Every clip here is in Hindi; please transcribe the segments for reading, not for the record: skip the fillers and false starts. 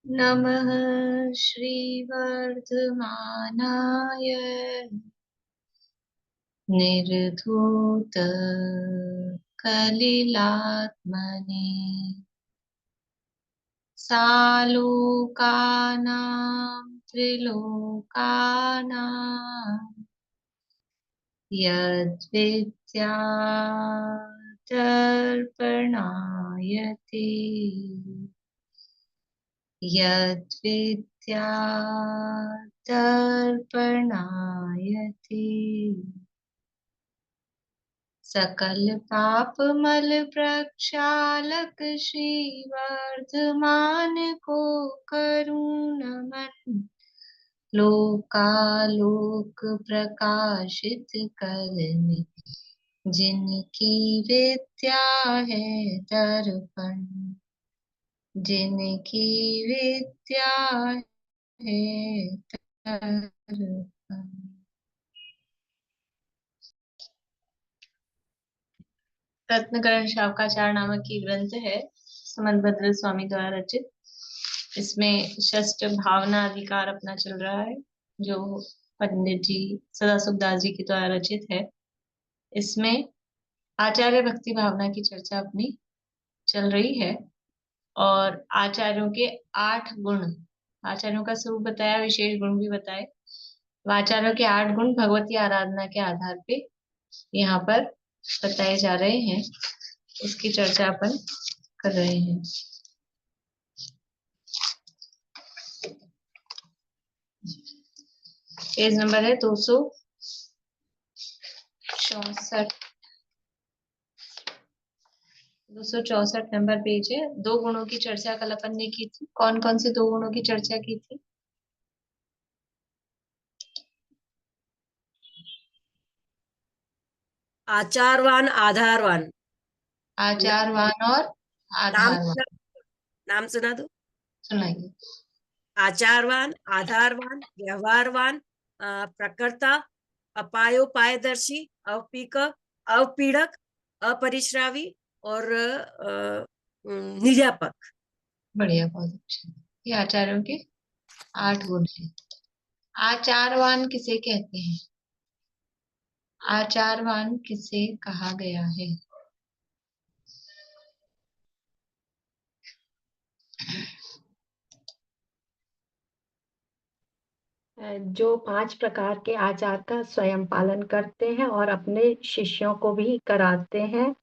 नमः श्रीवर्धमानाय निर्धूत कलिलात्मने सालोकानां त्रिलोकानां यद्विद्यादर्पणायते यद्विद्यादर्पणायते सकल पाप मल प्रक्षालक श्रीवर्धमान को करुण नमन लोकालोक प्रकाशित करने जिनकी विद्या है दर्पण जिनकी विद्या है दर्पण। रत्नकरण शावकाचार नामक ये ग्रंथ है, सुमंत स्वामी द्वारा रचित। इसमें षष्ठ भावना अधिकार अपना चल रहा है, जो पंडित जी सदा सुखदास जी के द्वारा रचित है। इसमें आचार्य भक्ति भावना की चर्चा अपनी चल रही है और आचार्यों के 8 गुण, आचार्यों का स्वरूप बताया, विशेष गुण भी बताए। आचार्यों के 8 गुण भगवती आराधना के आधार पे यहाँ पर बताए जा रहे हैं, उसकी चर्चा अपन कर रहे हैं। पेज नंबर है 264 नंबर पेज है। 2 गुणों की चर्चा कल अपन ने की थी। कौन कौन से 2 गुणों की चर्चा की थी? आचारवान आधारवान। आचारवान और नाम आधारवान। नाम सुना दो। सुनाइए। आचारवान, आधारवान, व्यवहारवान, प्रकर्ता, अपायोपायदर्शी, अवपीड़क, अपरिश्रावी और निर्यापक। बढ़िया, बहुत अच्छा। ये आचार्यों के 8 गुण हैं। आचारवान किसे कहते हैं? आचारवान किसे कहा गया है? जो 5 प्रकार के आचार का स्वयं पालन करते हैं और अपने शिष्यों को भी कराते हैं,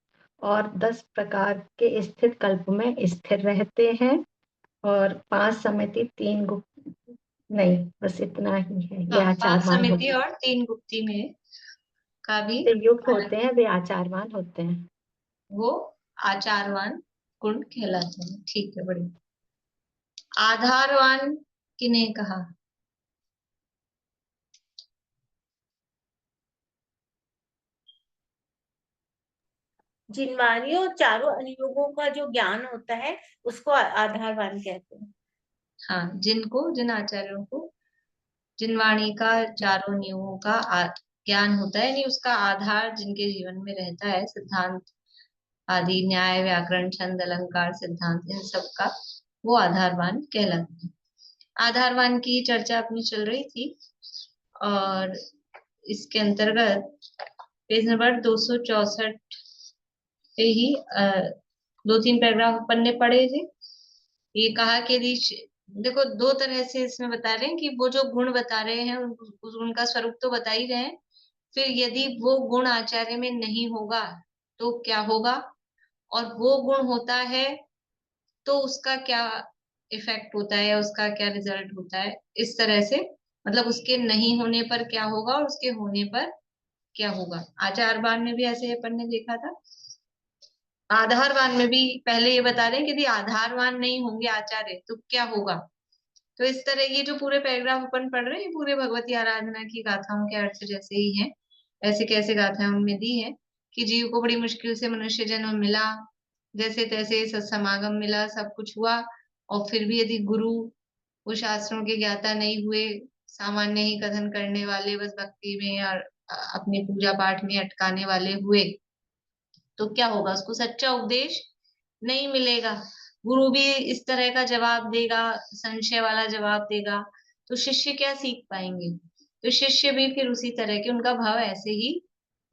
और 10 प्रकार के स्थित कल्प में स्थिर रहते हैं, और 5 समिति 3 गुप्त, नहीं बस इतना ही है। ये 5 आचारवान समिति होते और 3 गुप्ती में का भी हैं, युक्त होते हैं, वे आचारवान होते हैं। वो आचारवान गुण कहलाते हैं। ठीक है, बढ़िया। आधारवान किन्हें कहा? जिन वाणियों चारों अनुयोगों का जो ज्ञान होता है उसको आधारवान कहते हैं। हाँ, जिन आचार्यों को जिन वाणी का चारों नियमों का ज्ञान होता है, यानी उसका आधार जिनके जीवन में रहता है, सिद्धांत आदि, न्याय, व्याकरण, छंद, अलंकार, सिद्धांत, इन सब का वो आधारवान कहलाते हैं। आधारवान की चर्चा अपनी चल रही थी और इसके अंतर्गत पेज नंबर 264 पे ही 2-3 पैराग्राफ अपन ने पढ़े थे। ये कहा कि देखो, 2 तरह से इसमें बता रहे हैं कि वो जो गुण बता रहे हैं उस गुण का स्वरूप तो बता ही रहे हैं, फिर यदि वो गुण आचार्य में नहीं होगा तो क्या होगा, और वो गुण होता है तो उसका क्या इफेक्ट होता है, उसका क्या रिजल्ट होता है, इस तरह से। मतलब उसके नहीं होने पर क्या होगा और उसके होने पर क्या होगा। आचारवान में भी ऐसे अपन ने देखा था। आधारवान में भी पहले ये बता रहे हैं कि यदि आधारवान नहीं होंगे आचार्य तो क्या होगा। तो इस तरह ये जो पूरे पैराग्राफ अपन पढ़ रहे हैं, ये पूरे भगवती आराधना की गाथाओं के अर्थ जैसे ही हैं। ऐसे कैसे गाथाएं उनमें दी है कि जीव को बड़ी मुश्किल से मनुष्य जन्म मिला, जैसे तैसे सत्समागम मिला, सब कुछ हुआ, और फिर भी यदि गुरु वो शास्त्रों के ज्ञाता नहीं हुए, सामान्य ही कथन करने वाले, बस भक्ति में और अपने पूजा पाठ में अटकाने वाले हुए, तो क्या होगा, उसको सच्चा उपदेश नहीं मिलेगा। गुरु भी इस तरह का जवाब देगा, संशय वाला जवाब देगा, तो शिष्य क्या सीख पाएंगे? तो शिष्य भी फिर उसी तरह के, उनका भाव ऐसे ही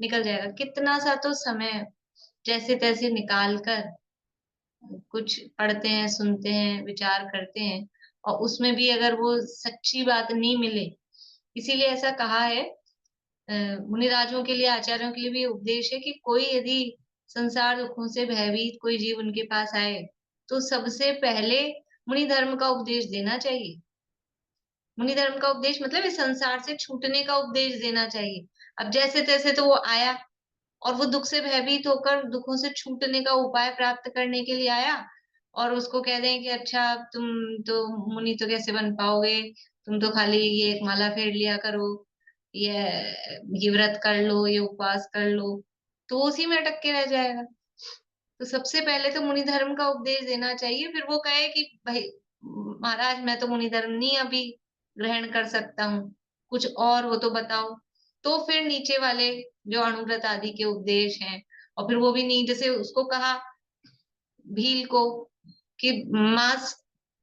निकल जाएगा। कितना सा तो समय जैसे तैसे निकाल कर कुछ पढ़ते हैं, सुनते हैं, विचार करते हैं, और उसमें भी अगर वो सच्ची बात नहीं मिले, इसीलिए ऐसा कहा है मुनिराजों के लिए, आचार्यों के लिए भी उपदेश है कि कोई यदि संसार दुखों से भयभीत कोई जीव उनके पास आए, तो सबसे पहले मुनि धर्म का उपदेश देना चाहिए। मुनि धर्म का उपदेश मतलब इस संसार से छूटने का उपदेश देना चाहिए। अब जैसे तैसे तो वो आया, और वो दुख से भयभीत होकर दुखों से छूटने का उपाय प्राप्त करने के लिए आया, और उसको कह दें कि अच्छा तुम तो मुनि तो कैसे बन पाओगे, तुम तो खाली ये एक माला फेर लिया करो, ये व्रत कर लो, ये उपवास कर लो, तो उसी में अटक के रह जाएगा। तो सबसे पहले तो मुनि धर्म का उपदेश देना चाहिए, फिर वो कहे कि भाई महाराज मैं तो मुनि धर्म नहीं अभी ग्रहण कर सकता हूँ, कुछ और हो तो बताओ। तो फिर नीचे वाले जो अणुव्रत आदि के उपदेश हैं, और फिर वो भी नहीं, जैसे उसको कहा भील को कि मांस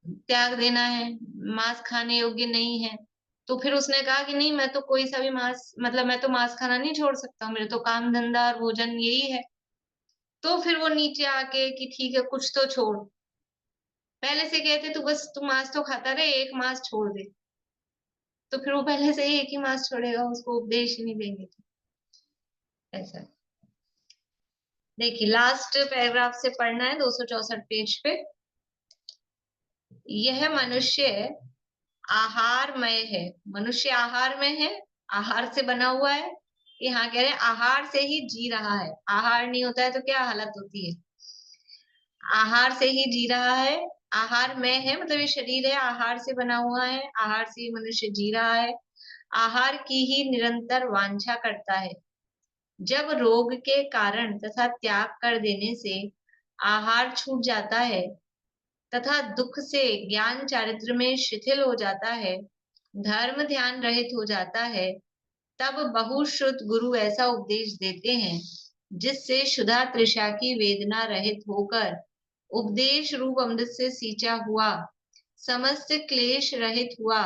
त्याग देना है, मांस खाने योग्य नहीं है, तो फिर उसने कहा कि नहीं मैं तो कोई सा भी मांस, मतलब मैं तो मांस खाना नहीं छोड़ सकता, मेरे तो काम धंधा और भोजन यही है। तो फिर वो नीचे आके कि ठीक है कुछ तो छोड़, पहले से कहते तू बस तू मांस तो खाता रहे, एक मांस छोड़ दे, तो फिर वो पहले से ही एक ही मांस छोड़ेगा, उसको उपदेश ही नहीं देंगे तो ऐसा। देखिए लास्ट पैराग्राफ से पढ़ना है 264 पेज पे। यह मनुष्य आहारमय है, मनुष्य आहार में है, आहार से बना हुआ है। यहाँ कह रहे हैं आहार से ही जी रहा है, आहार नहीं होता है तो क्या हालत होती है, आहार से ही जी रहा है। आहार में है मतलब ये शरीर है, आहार से बना हुआ है, आहार से ही मनुष्य जी रहा है, आहार की ही निरंतर वांछा करता है। जब रोग के कारण तथा त्याग कर देने से आहार छूट जाता है तथा दुख से ज्ञान चारित्र में शिथिल हो जाता है, धर्म ध्यान रहित हो जाता है, तब बहुश्रुत गुरु ऐसा उपदेश देते हैं जिससे क्षुधा तृषा की वेदना रहित होकर उपदेश रूप अमृत से सींचा हुआ, समस्त क्लेश रहित हुआ,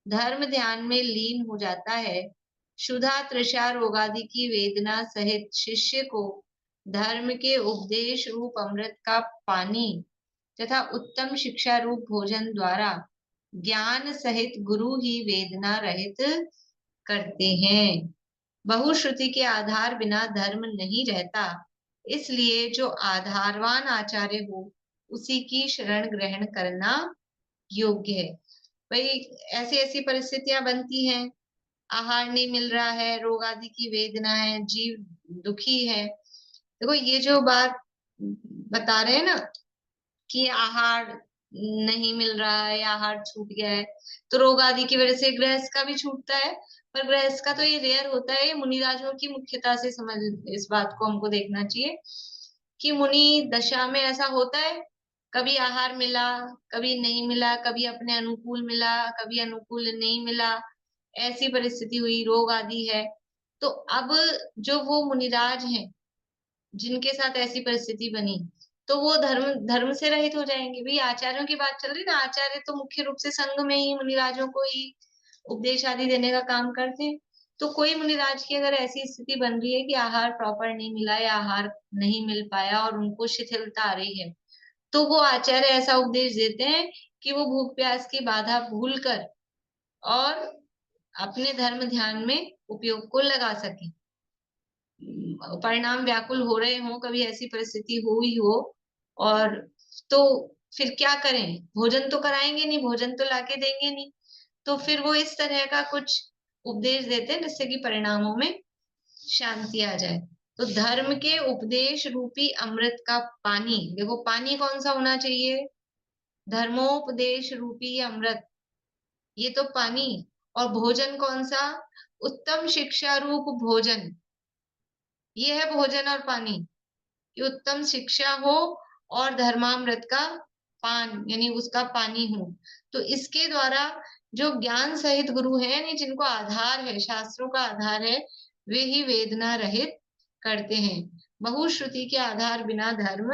धर्म ध्यान में लीन हो जाता है। क्षुधा तृषा रोगादि की वेदना सहित शिष्य को धर्म के उपदेश रूप अमृत का पानी तथा उत्तम शिक्षा रूप भोजन द्वारा ज्ञान सहित गुरु ही वेदना रहित करते हैं। बहुश्रुति के आधार बिना धर्म नहीं रहता, इसलिए जो आधारवान आचार्य हो उसी की शरण ग्रहण करना योग्य है। भाई ऐसी ऐसी परिस्थितियां बनती हैं, आहार नहीं मिल रहा है, रोग आदि की वेदना है, जीव दुखी है। देखो ये जो बात बता रहे हैं ना कि आहार नहीं मिल रहा है या आहार छूट गया है, तो रोग आदि की वजह से गृहस्थ का भी छूटता है, पर गृहस्थ का तो ये रेयर होता है, ये मुनिराजों की मुख्यता से समझ, इस बात को हमको देखना चाहिए कि मुनि दशा में ऐसा होता है, कभी आहार मिला, कभी नहीं मिला, कभी अपने अनुकूल मिला, कभी अनुकूल नहीं मिला, ऐसी परिस्थिति हुई, रोग आदि है। तो अब जो वो मुनिराज हैं जिनके साथ ऐसी परिस्थिति बनी, तो वो धर्म धर्म से रहित हो जाएंगे। भाई आचार्यों की बात चल रही ना, आचार्य तो मुख्य रूप से संघ में ही मुनिराजों को ही उपदेश आदि देने का काम करते हैं। तो कोई मुनिराज की अगर ऐसी स्थिति बन रही है कि आहार प्रॉपर नहीं मिला या आहार नहीं मिल पाया और उनको शिथिलता आ रही है, तो वो आचार्य ऐसा उपदेश देते हैं कि वो भूख प्यास की बाधा भूल कर और अपने धर्म ध्यान में उपयोग को लगा सके। परिणाम व्याकुल हो रहे हो, कभी ऐसी परिस्थिति हुई हो, और तो फिर क्या करें, भोजन तो कराएंगे नहीं, भोजन तो लाके देंगे नहीं, तो फिर वो इस तरह का कुछ उपदेश देते हैं जिससे कि परिणामों में शांति आ जाए। तो धर्म के उपदेश रूपी अमृत का पानी, देखो पानी कौन सा होना चाहिए, धर्मोपदेश रूपी अमृत, ये तो पानी। और भोजन कौन सा, उत्तम शिक्षा रूप भोजन, ये है भोजन और पानी, कि उत्तम शिक्षा हो और धर्मामृत का पान यानी उसका पानी हो। तो इसके द्वारा जो ज्ञान सहित गुरु है, यानी जिनको आधार है, शास्त्रों का आधार है, वे ही वेदना रहित करते हैं। बहुश्रुति के आधार बिना धर्म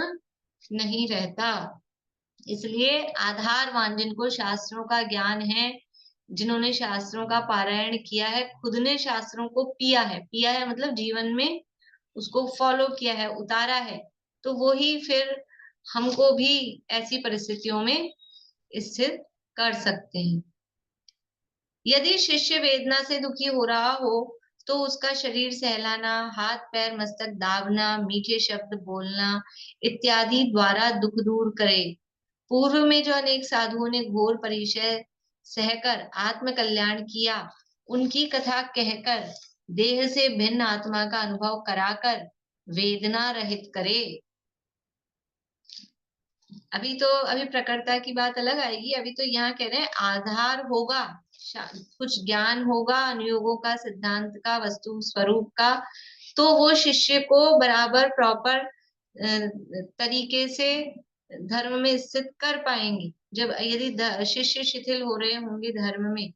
नहीं रहता। इसलिए आधारवान, जिनको शास्त्रों का ज्ञान है, जिन्होंने शास्त्रों का पारायण किया है, खुद ने शास्त्रों को पिया है मतलब जीवन में उसको फॉलो किया है, उतारा है, तो वो ही फिर हमको भी ऐसी परिस्थितियों में स्थित कर सकते हैं। यदि शिष्य वेदना से दुखी हो रहा हो तो उसका शरीर सहलाना, हाथ पैर मस्तक दाबना, मीठे शब्द बोलना इत्यादि द्वारा दुख दूर करे। पूर्व में जो अनेक साधुओं ने घोर परिचय सहकर आत्म कल्याण किया, उनकी कथा कहकर देह से भिन्न आत्मा का अनुभव कराकर वेदना रहित करे। अभी प्रकटता की बात अलग आएगी। अभी तो यहाँ कह रहे हैं आधार होगा, कुछ ज्ञान होगा अनुयोगों का, सिद्धांत का, वस्तु स्वरूप का, तो वो शिष्य को बराबर प्रॉपर तरीके से धर्म में स्थित कर पाएंगे। जब यदि शिष्य शिथिल हो रहे होंगे धर्म में,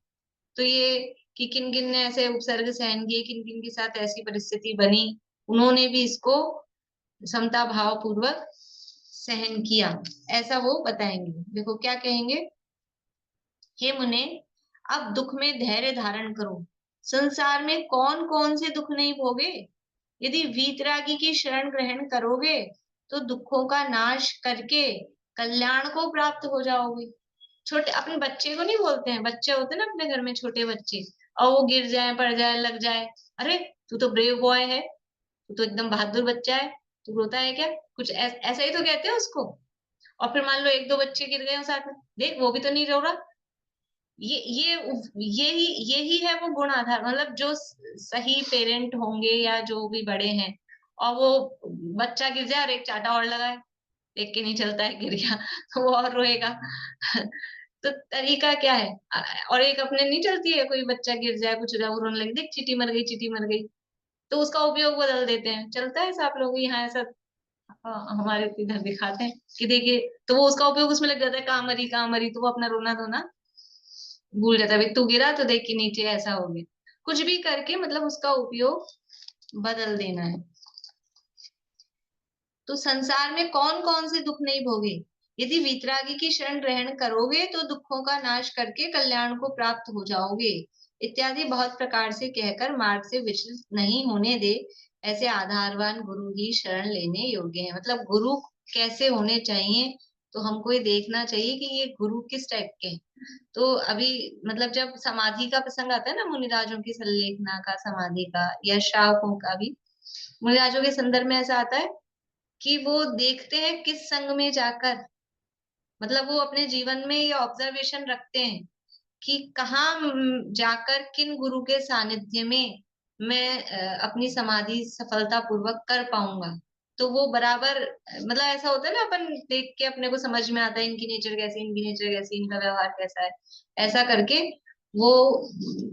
तो ये कि किन किन ने ऐसे उपसर्ग सहन किए, किन किन के साथ ऐसी परिस्थिति बनी, उन्होंने भी इसको समता भाव पूर्वक सहन किया, ऐसा वो बताएंगे। देखो क्या कहेंगे, हे मुने, अब दुख में धैर्य धारण करो। संसार में कौन कौन से दुख नहीं भोगे। यदि वीतरागी की शरण ग्रहण करोगे तो दुखों का नाश करके कल्याण को प्राप्त हो जाओगे। छोटे अपने बच्चे को नहीं बोलते हैं, बच्चे होते हैं ना अपने घर में छोटे बच्चे, और वो गिर जाए, पड़ जाए, लग जाए, अरे तू तो ब्रेव बॉय है, तू तो एकदम बहादुर बच्चा है, तू रोता है क्या, कुछ ऐसा ही तो कहते हैं उसको। और फिर मान लो एक दो बच्चे गिर गए साथ में, देख वो भी तो नहीं रो रहा। यही है वो गुण आधार, मतलब जो सही पेरेंट होंगे या जो भी बड़े हैं, और वो बच्चा गिर जाए और एक चाटा और लगाए, देख के नहीं चलता है, गिर गया तो वो और रोएगा तो तरीका क्या है। और एक अपने नहीं चलती है, कोई बच्चा गिर जाए, कुछ हो जाए, वो रोने लगे, देख चींटी मर गई, चींटी मर गई, तो उसका उपयोग बदल देते हैं। चलता है सब लोग यहाँ ऐसा, हमारे इधर दिखाते हैं कि देखिए, तो वो उसका उपयोग उसमें लग जाता है, कहाँ मरी, तो वो अपना रोना धोना भूल जाता है। भाई तू गिरा तो देख के नीचे ऐसा हो गया, कुछ भी करके मतलब उसका उपयोग बदल देना है। तो संसार में कौन कौन से दुख नहीं भोगे। यदि वीतरागी की शरण ग्रहण करोगे तो दुखों का नाश करके कल्याण को प्राप्त हो जाओगे इत्यादि बहुत प्रकार से कहकर मार्ग से विचलित नहीं होने दे। ऐसे आधारवान गुरु ही शरण लेने योग्य है। मतलब गुरु कैसे होने चाहिए, तो हमको ये देखना चाहिए कि ये गुरु किस टाइप के हैं। तो अभी मतलब जब समाधि का प्रसंग आता है ना, मुनिराजों की संलेखना का, समाधि का, या श्रावकों का भी, मुनिराजों के संदर्भ में ऐसा आता है कि वो देखते हैं किस संग में जाकर, मतलब वो अपने जीवन में ये ऑब्जर्वेशन रखते हैं कि कहाँ जाकर किन गुरु के सानिध्य में मैं अपनी समाधि सफलता पूर्वक कर पाऊंगा। तो वो बराबर मतलब ऐसा होता है ना, अपन देख के अपने को समझ में आता है इनकी नेचर कैसी, इनकी नेचर कैसी, इनका व्यवहार कैसा है, ऐसा करके वो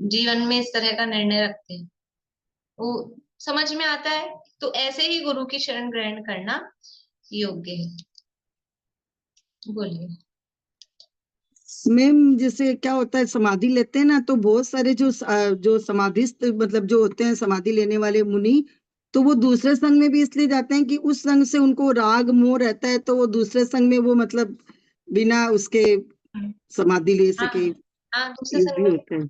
जीवन में इस तरह का निर्णय रखते हैं, वो समझ में आता है। तो ऐसे ही गुरु की शरण ग्रहण करना योग्य है। बोलिए। मैम जैसे क्या होता है, समाधि लेते हैं ना, तो बहुत सारे जो समाधिस्थ मतलब जो होते हैं समाधि लेने वाले मुनि, तो वो दूसरे संघ में भी इसलिए जाते हैं कि उस संघ से उनको राग मोह रहता है, तो वो दूसरे संघ में वो मतलब बिना उसके समाधि ले हाँ सके, हाँ, दूसरे ये संघ भी में होता है।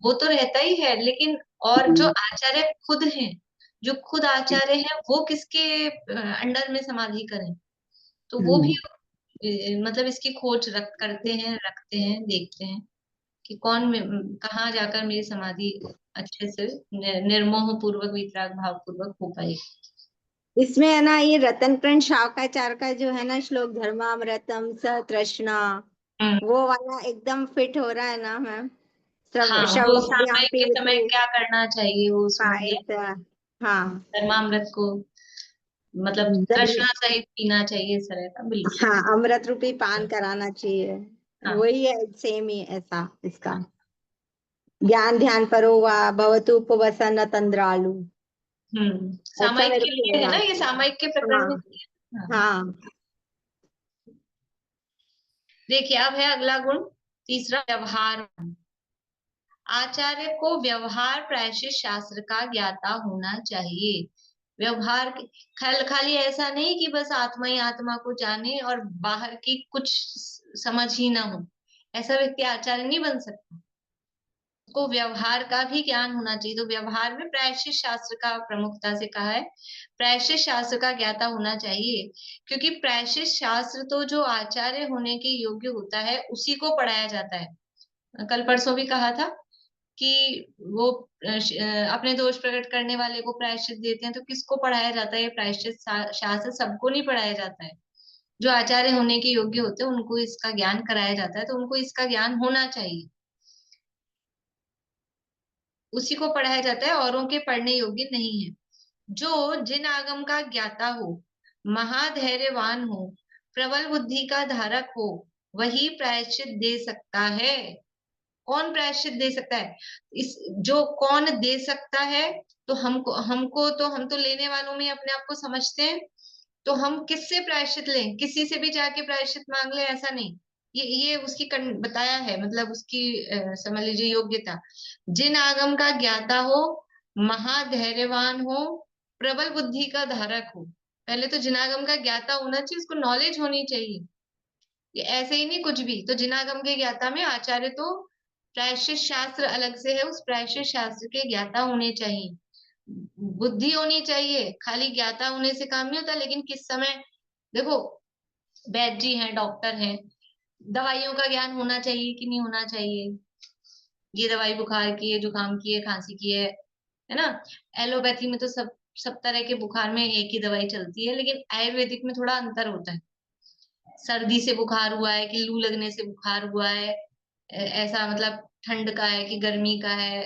वो तो रहता ही है, लेकिन और जो आचार्य खुद हैं, जो खुद आचार्य हैं, वो किसके अंडर में समाधि करें, तो वो भी मतलब इसकी खोज करते हैं, रखते हैं, देखते हैं कि कहाँ जाकर मेरी समाधि अच्छे से निर्मोह पूर्वक, वितराग भाव पूर्वक हो पाएगी। इसमें है ना ये रतन प्रण शावकाचार्य का जो है ना श्लोक, धर्मामृतम स तृष्णा, वो वाला एकदम फिट हो रहा है ना मैम। हाँ, वो सामयिक के समय क्या करना चाहिए वो उसमें दिया। हाँ, धर्मामृत को मतलब तृष्णा सहित पीना चाहिए, इस तरह का, बिल्कुल। हाँ, अमृत रूपी पान कराना चाहिए। हाँ। वही है, सेम ही ऐसा इसका। ज्ञान ध्यान परो वा भवतु उपवसन तंद्रालु। सामयिक के लिए है ना ये, सामयिक के प्रकरण में दिया। हाँ। देखिए अब है अगला गुण, तीसरा, व्यवहार। आचार्य को व्यवहार प्रायश्चित शास्त्र का ज्ञाता होना चाहिए। व्यवहार खाली ऐसा नहीं कि बस आत्मा ही आत्मा को जाने और बाहर की कुछ समझ ही ना हो, ऐसा व्यक्ति आचार्य नहीं बन सकता। को व्यवहार का भी ज्ञान होना चाहिए। तो व्यवहार में प्रायश्चित शास्त्र का प्रमुखता से कहा है, प्रायश्चित शास्त्र का ज्ञाता होना चाहिए, क्योंकि प्रायश्चित शास्त्र तो जो आचार्य होने के योग्य होता है उसी को पढ़ाया जाता है। कल परसों भी कहा था कि वो अपने दोष प्रकट करने वाले को प्रायश्चित देते हैं, तो किसको पढ़ाया जाता है? ये प्रायश्चित शास्त्र सबको नहीं पढ़ाया जाता है, जो आचार्य होने के योग्य होते हैं उनको इसका ज्ञान कराया जाता है, तो उनको इसका ज्ञान होना चाहिए, उसी को पढ़ाया जाता है, औरों के पढ़ने योग्य नहीं है। जो जिन आगम का ज्ञाता हो, महाधैर्यवान हो, प्रबल बुद्धि का धारक हो, वही प्रायश्चित दे सकता है। कौन प्रायश्चित दे सकता है? इस जो कौन दे सकता है, तो हम तो लेने वालों में अपने आप को समझते हैं, तो हम किससे प्रायश्चित लें? किसी से भी जाके प्रायश्चित मांग ले, ऐसा नहीं। ये उसकी बताया है, मतलब उसकी समझ लीजिए योग्यता। जिन आगम का ज्ञाता हो, महाधैर्यवान हो, प्रबल बुद्धि का धारक हो। पहले तो जिनागम का ज्ञाता होना चाहिए, उसको नॉलेज होनी चाहिए, ये ऐसे ही नहीं कुछ भी। तो जिनागम के ज्ञाता में आचार्य तो प्रायश्चित शास्त्र अलग से है, उस प्रायश्चित शास्त्र के ज्ञाता होने चाहिए, बुद्धि होनी चाहिए। खाली ज्ञाता होने से काम नहीं होता, लेकिन किस समय, देखो वैद्य जी हैं, डॉक्टर हैं, दवाइयों का ज्ञान होना चाहिए कि नहीं होना चाहिए? ये दवाई बुखार की है, जुकाम की है, खांसी की है ना? एलोपैथी में तो सब तरह के बुखार में एक ही दवाई चलती है, लेकिन आयुर्वेदिक में थोड़ा अंतर होता है। सर्दी से बुखार हुआ है कि लू लगने से बुखार हुआ है, ऐसा मतलब ठंड का है कि गर्मी का है,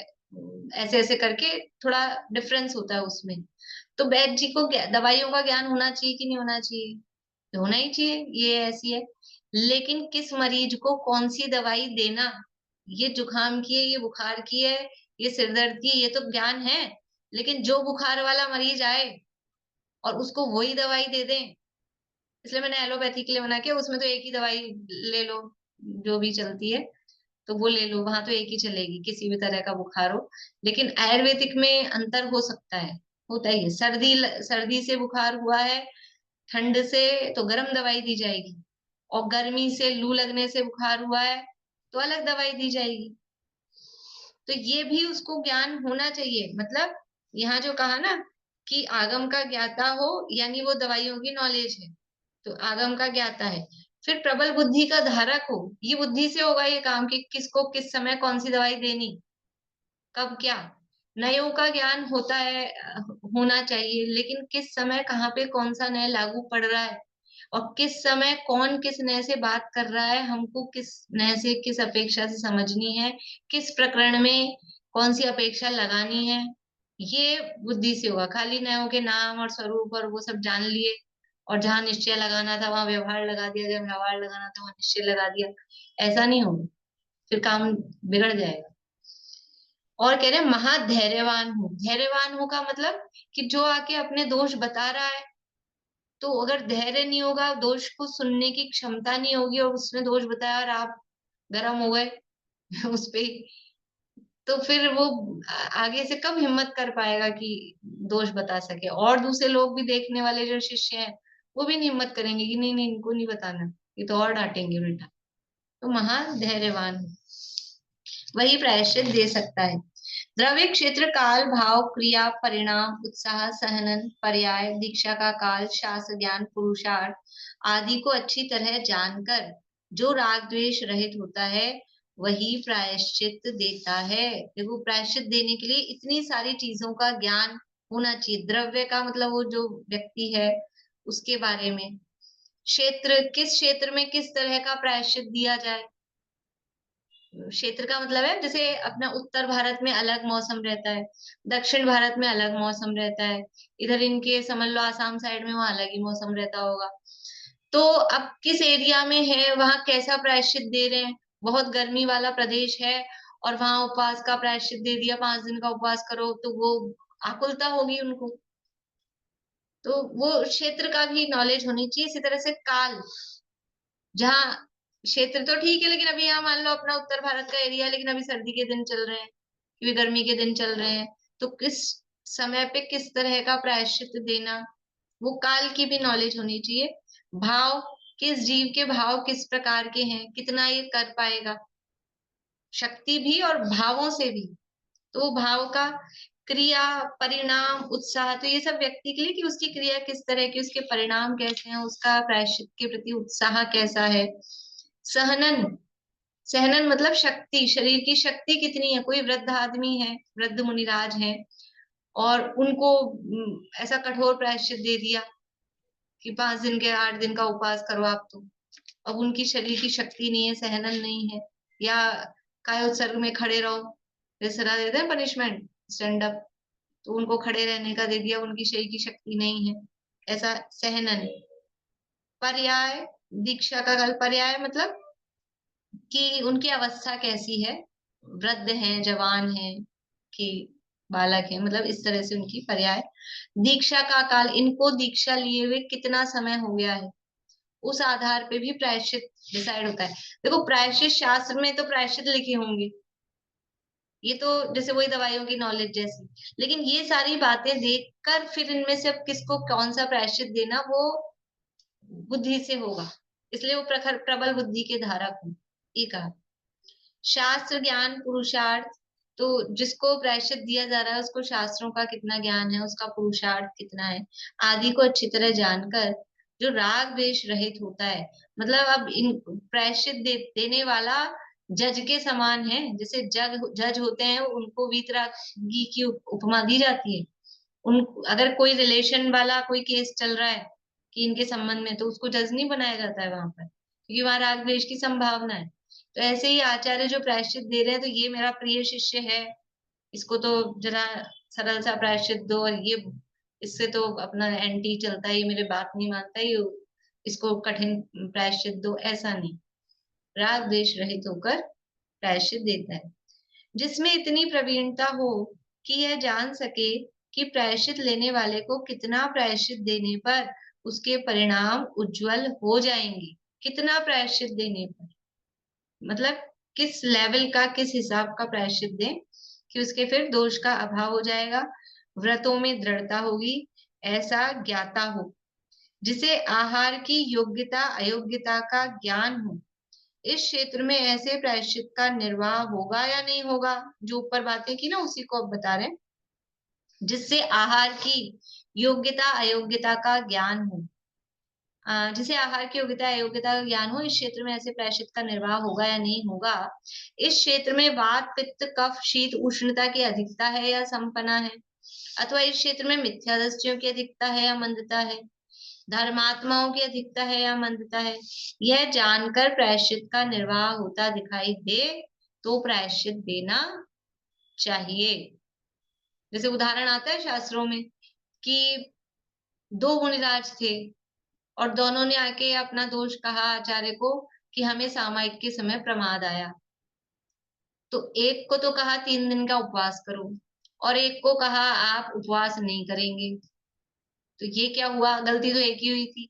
ऐसे ऐसे करके थोड़ा डिफरेंस होता है उसमें। तो वैद्य जी को दवाइयों का ज्ञान होना चाहिए कि नहीं होना चाहिए? तो होना ही चाहिए, ये ऐसी है। लेकिन किस मरीज को कौन सी दवाई देना, ये जुकाम की है, ये बुखार की है, ये सिरदर्द की, ये तो ज्ञान है। लेकिन जो बुखार वाला मरीज आए और उसको वही दवाई दे दें, इसलिए मैंने एलोपैथी के लिए मना किया। उसमें तो एक ही दवाई ले लो, जो भी चलती है तो वो ले लो, वहां तो एक ही चलेगी किसी भी तरह का बुखार हो। लेकिन आयुर्वेदिक में अंतर हो सकता है, होता ही है। सर्दी से बुखार हुआ है, ठंड से तो गर्म दवाई दी जाएगी, और गर्मी से लू लगने से बुखार हुआ है तो अलग दवाई दी जाएगी। तो ये भी उसको ज्ञान होना चाहिए। मतलब यहाँ जो कहा ना कि आगम का ज्ञाता हो, यानी वो दवाइयों की नॉलेज है, तो आगम का ज्ञाता है। फिर प्रबल बुद्धि का धारक हो, ये बुद्धि से होगा ये काम कि किसको किस समय कौन सी दवाई देनी, कब क्या। नयों का ज्ञान होता है, होना चाहिए, लेकिन किस समय कहाँ पे कौन सा नय लागू पड़ रहा है, और किस समय कौन किस नय से बात कर रहा है, हमको किस नय से किस अपेक्षा से समझनी है, किस प्रकरण में कौन सी अपेक्षा लगानी है, ये बुद्धि से होगा। खाली नयों के नाम और स्वरूप और वो सब जान लिए, और जहां निश्चय लगाना था वहां व्यवहार लगा दिया, जब व्यवहार लगाना था वहां निश्चय लगा दिया, ऐसा नहीं होगा, फिर काम बिगड़ जाएगा। और कह रहे हैं महाधैर्यवान हो। धैर्यवान हो का मतलब कि जो आके अपने दोष बता रहा है, तो अगर धैर्य नहीं होगा, दोष को सुनने की क्षमता नहीं होगी, और उसने दोष बताया और आप गर्म हो गए उस पे, तो फिर वो आगे से कब हिम्मत कर पाएगा कि दोष बता सके? और दूसरे लोग भी, देखने वाले जो शिष्य हैं, वो भी नहीं हिम्मत करेंगे कि नहीं नहीं इनको नहीं बताना, ये तो और डांटेंगे उल्टा। तो महाधैर्यवान हो, वही प्रायश्चित दे सकता है। द्रव्य क्षेत्र, काल, भाव, क्रिया, परिणाम, उत्साह, सहनन, पर्याय, दीक्षा का काल, शास्त्र ज्ञान, पुरुषार्थ आदि को अच्छी तरह जानकर जो राग द्वेष रहित होता है, वही प्रायश्चित देता है। देखो, प्रायश्चित देने के लिए इतनी सारी चीजों का ज्ञान होना चाहिए। द्रव्य का मतलब वो जो व्यक्ति है उसके बारे में, क्षेत्र, किस क्षेत्र में किस तरह का प्रायश्चित दिया जाए। क्षेत्र का मतलब है जैसे अपना उत्तर भारत में अलग मौसम रहता है, दक्षिण भारत में अलग मौसम रहता है, इधर इनके समझ लो आसाम साइड में वहां अलग ही मौसम रहता होगा। तो अब किस एरिया में है, वहां कैसा प्रायश्चित दे रहे हैं। बहुत गर्मी वाला प्रदेश है और वहां उपवास का प्रायश्चित दे दिया, 5 दिन का उपवास करो, तो वो आकुलता होगी उनको। तो वो क्षेत्र का भी नॉलेज होनी चाहिए। इसी तरह से काल, जहाँ क्षेत्र तो ठीक है, लेकिन अभी यहाँ मान लो अपना उत्तर भारत का एरिया है, लेकिन अभी सर्दी के दिन चल रहे हैं, क्योंकि गर्मी के दिन चल रहे हैं, तो किस समय पे किस तरह का प्रायश्चित देना, वो काल की भी नॉलेज होनी चाहिए। भाव, किस जीव के भाव किस प्रकार के हैं, कितना ये कर पाएगा, शक्ति भी और भावों से भी। तो भाव का क्रिया, परिणाम, उत्साह, तो ये सब व्यक्ति के लिए कि उसकी क्रिया किस तरह की, उसके परिणाम कैसे हैं, उसका प्रायश्चित के प्रति उत्साह कैसा है। सहनन, सहनन मतलब शक्ति, शरीर की शक्ति कितनी है। कोई वृद्ध आदमी है, वृद्ध मुनिराज है, और उनको ऐसा कठोर प्रायश्चित दे दिया कि 5 दिन के 8 दिन का उपवास करो आप, तो अब उनकी शरीर की शक्ति नहीं है, सहनन नहीं है। या काय उत्सर्ग में खड़े रहो, जैसे सजा देते हैं पनिशमेंट, स्टैंड अप, तो उनको खड़े रहने का दे दिया, उनकी शरीर की शक्ति नहीं है, ऐसा सहनन। पर्याय, दीक्षा का कल पर्याय मतलब कि उनकी अवस्था कैसी है, वृद्ध हैं, जवान हैं कि बालक है, मतलब इस तरह से उनकी पर्याय। दीक्षा का काल, इनको दीक्षा लिए हुए कितना समय हो गया है, उस आधार पे भी प्रायश्चित डिसाइड होता है। देखो प्रायश्चित शास्त्र में तो प्रायश्चित लिखे होंगे, ये तो जैसे वही दवाइयों की नॉलेज जैसी, लेकिन ये सारी बातें देखकर फिर इनमें से अब किसको कौन सा प्रायश्चित देना, वो बुद्धि से होगा, इसलिए वो प्रखर प्रबल बुद्धि के धारक हूँ, ये कहा। शास्त्र ज्ञान पुरुषार्थ, तो जिसको प्रायश्चित दिया जा रहा है उसको शास्त्रों का कितना ज्ञान है, उसका पुरुषार्थ कितना है, आदि को अच्छी तरह जानकर जो राग द्वेष रहित होता है, मतलब अब इन प्रायश्चित देने वाला जज के समान है। जैसे जज होते हैं, उनको वीतरागी की उपमा दी जाती है। उन अगर कोई रिलेशन वाला कोई केस चल रहा है कि इनके संबंध में, तो उसको जज नहीं बनाया जाता है वहां पर, क्योंकि वहां राग द्वेष की संभावना है। तो ऐसे ही आचार्य जो प्रायश्चित दे रहे हैं, तो ये मेरा प्रिय शिष्य है, इसको तो जरा सरल सा प्रायश्चित दो, और ये इससे तो अपना एंटी चलता है, ये मेरे बात नहीं मानता, ये इसको कठिन प्रायश्चित दो, ऐसा नहीं, राग द्वेष रहित होकर प्रायश्चित देता है। जिसमें इतनी प्रवीणता हो कि यह जान सके कि प्रायश्चित लेने वाले को कितना प्रायश्चित देने पर उसके परिणाम उज्जवल हो जाएंगे। कितना प्रायश्चित देने पर मतलब किस लेवल का, किस हिसाब का प्रायश्चित दें कि उसके फिर दोष का अभाव हो जाएगा, व्रतों में दृढ़ता होगी, ऐसा ज्ञाता हो, जिसे आहार की योग्यता अयोग्यता का ज्ञान हो। इस क्षेत्र में ऐसे प्रायश्चित का निर्वाह होगा या नहीं होगा, जो ऊपर बातें की ना उसी को अब बता रहे हैं। जिससे आहार की योग्यता अयोग्यता का ज्ञान हो, जिसे आहार की योग्यता अयोग्यता का ज्ञान हो, इस क्षेत्र में ऐसे प्रायश्चित का निर्वाह होगा या नहीं होगा। इस क्षेत्र में वात पित्त कफ शीत उष्णता की अधिकता है या संपन्ना है, अथवा इस क्षेत्र में मिथ्या दृष्टियों की अधिकता है या मंदता है, धर्मात्माओं की अधिकता है या मंदता है, यह जानकर प्रायश्चित का निर्वाह होता दिखाई दे तो प्रायश्चित देना चाहिए। जैसे उदाहरण आता है शास्त्रों में कि 2 मुनिराज थे, और दोनों ने आके अपना दोष कहा आचार्य को कि हमें सामायिक के समय प्रमाद आया। तो एक को तो कहा 3 दिन का उपवास करो, और एक को कहा आप उपवास नहीं करेंगे। तो ये क्या हुआ, गलती तो एक ही हुई थी,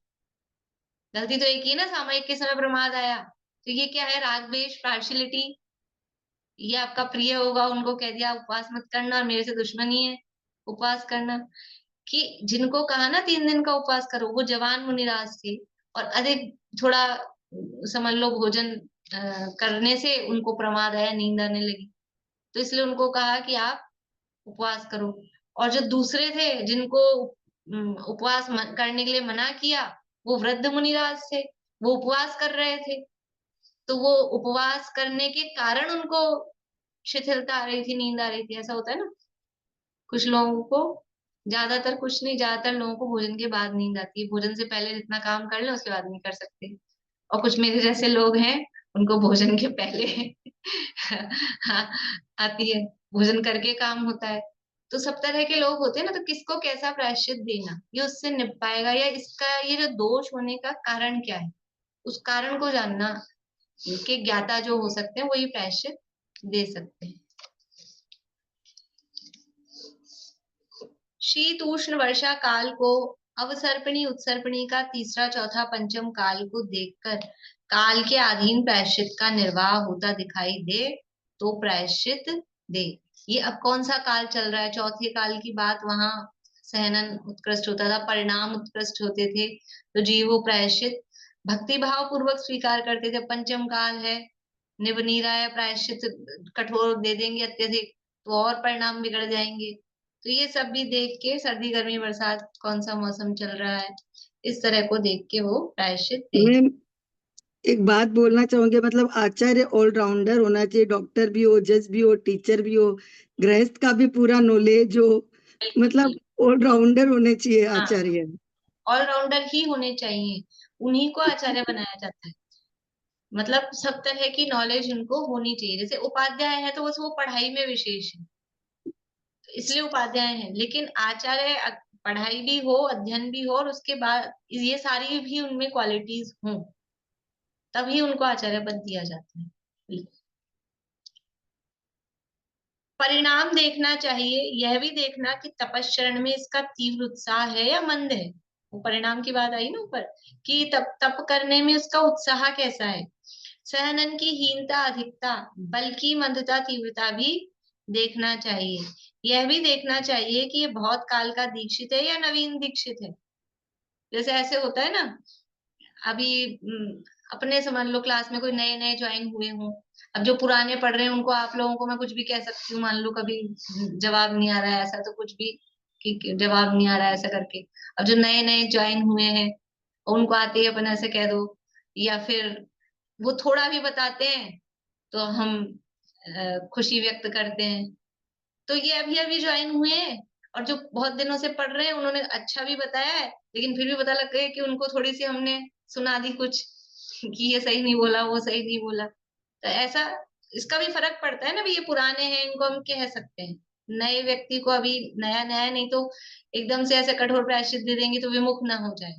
गलती तो एक ही ना, सामायिक के समय प्रमाद आया। तो ये क्या है, राग द्वेष, पार्शियलिटी। ये आपका प्रिय होगा, उनको कह दिया उपवास मत करना, और मेरे से दुश्मनी है उपवास करना। कि जिनको कहा ना 3 दिन का उपवास करो, वो जवान मुनिराज थे, और अधिक थोड़ा समझ लो भोजन करने से उनको प्रमाद आया, नींद आने लगी, तो इसलिए उनको कहा कि आप उपवास करो। और जो दूसरे थे जिनको उपवास करने के लिए मना किया, वो वृद्ध मुनिराज थे, वो उपवास कर रहे थे, तो वो उपवास करने के कारण उनको शिथिलता आ रही थी, नींद आ रही थी, ऐसा होता है ना कुछ लोगों को। ज्यादातर, कुछ नहीं, ज्यादातर लोगों को भोजन के बाद नींद आती है, भोजन से पहले जितना काम कर ले उसके बाद नहीं कर सकते। और कुछ मेरे जैसे लोग हैं, उनको भोजन के पहले हाँ, आती है, भोजन करके काम होता है। तो सब तरह के लोग होते हैं ना, तो किसको कैसा प्रायश्चित देना, ये उससे निप पाएगा, या इसका ये जो दोष होने का कारण क्या है, उस कारण को जानना के ज्ञाता जो हो सकते हैं वही प्रायश्चित दे सकते हैं। शीत उष्ण वर्षा काल को, अवसर्पणी उत्सर्पणी का तीसरा चौथा पंचम काल को देखकर काल के अधीन प्रायश्चित का निर्वाह होता दिखाई दे तो प्रायश्चित दे। ये अब कौन सा काल चल रहा है, चौथे काल की बात, वहां सहनन उत्कृष्ट होता था, परिणाम उत्कृष्ट होते थे, तो जीव वो प्रायश्चित भक्ति भाव पूर्वक स्वीकार करते थे। पंचम काल है, निबनीराय प्रायश्चित कठोर दे देंगे अत्यधिक तो और परिणाम बिगड़ जाएंगे। तो ये सब भी देख के, सर्दी गर्मी बरसात कौन सा मौसम चल रहा है, इस तरह को देख के वो प्रायश्चित दे। मैं एक बात बोलना चाहूंगी, मतलब आचार्य ऑलराउंडर होना चाहिए, डॉक्टर भी हो, जज भी हो, टीचर भी हो, गृहस्थ का भी पूरा नॉलेज हो, मतलब ऑलराउंडर होने चाहिए हाँ, आचार्य। ऑलराउंडर ही होने चाहिए, उन्हीं को आचार्य बनाया जाता है। मतलब सब तरह की नॉलेज उनको होनी चाहिए। जैसे उपाध्याय है तो बस वो पढ़ाई में विशेष है, तो इसलिए उपाध्याय है, लेकिन आचार्य पढ़ाई भी हो, अध्ययन भी हो, और उसके बाद ये सारी भी उनमें क्वालिटीज हों, तभी उनको आचार्य पद दिया जाता है। परिणाम देखना चाहिए, यह भी देखना कि तपश्चरण में इसका तीव्र उत्साह है या मंद है। वो परिणाम की बात आई ना ऊपर, कि तप करने में उसका उत्साह कैसा है। सहनन की हीनता अधिकता, बल की मंदता तीव्रता भी देखना चाहिए। यह भी देखना चाहिए कि ये बहुत काल का दीक्षित है या नवीन दीक्षित है। जैसे ऐसे होता है ना, अभी अपने समझ लो क्लास में कोई नए नए ज्वाइन हुए हों, अब जो पुराने पढ़ रहे हैं उनको आप लोगों को मैं कुछ भी कह सकती हूँ, मान लो कभी जवाब नहीं आ रहा है ऐसा, तो कुछ भी कि जवाब नहीं आ रहा है ऐसा करके। अब जो नए नए ज्वाइन हुए हैं उनको आते ही अपन ऐसे कह दो, या फिर वो थोड़ा भी बताते हैं तो हम खुशी व्यक्त करते हैं। तो ये अभी अभी ज्वाइन हुए हैं और जो बहुत दिनों से पढ़ रहे हैं उन्होंने अच्छा भी बताया है, लेकिन फिर भी पता लग गया कि उनको थोड़ी सी हमने सुना दी कुछ कि ये सही नहीं बोला, वो सही नहीं बोला। तो ऐसा इसका भी फर्क पड़ता है ना, भी ये पुराने हैं इनको हम कह सकते हैं, नए व्यक्ति को अभी नया नया नहीं तो एकदम से ऐसे कठोर प्रायश्चित दे देंगे तो विमुख ना हो जाए,